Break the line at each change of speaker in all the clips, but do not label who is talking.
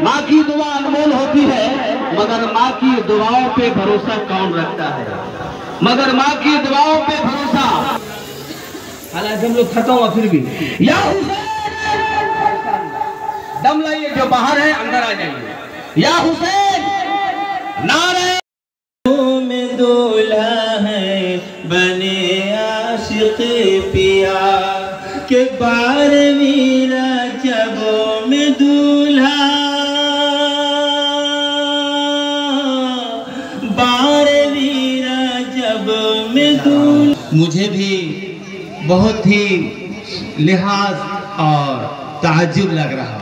माँ की दुआ अनमोल होती है, मगर माँ की दुआओं पे भरोसा कौन रखता है? मगर माँ की दुआओं पे भरोसा, हालांकि हम लोग थका हुआ फिर भी, या हुसैन दम लाइए, जो बाहर है अंदर आ जाइए। या हुसैन नारे
में दूल्हा है बने आशिक पिया के 12वीं रजब में दूल्हा, 12वीं रजब में दूल्हा। मुझे भी बहुत ही लिहाज और ताज्जुब लग रहा है।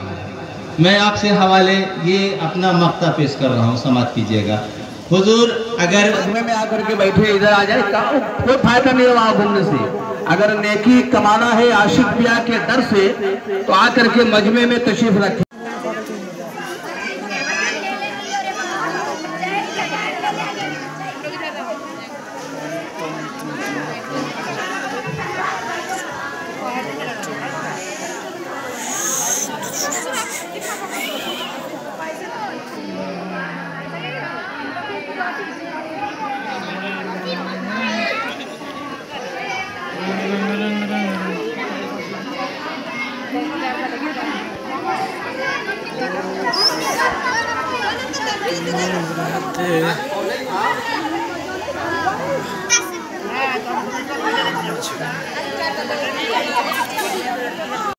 मैं आपसे हवाले ये अपना मक्ता पेश कर रहा हूँ, समाप्त कीजिएगा। हुजूर अगर
मजमे में आकर के बैठे इधर आ जाए, कोई फायदा नहीं है वहां घूमने से। अगर नेकी कमाना है आशिक पिया के डर से, तो आकर के मजमे में तशरीफ रखें।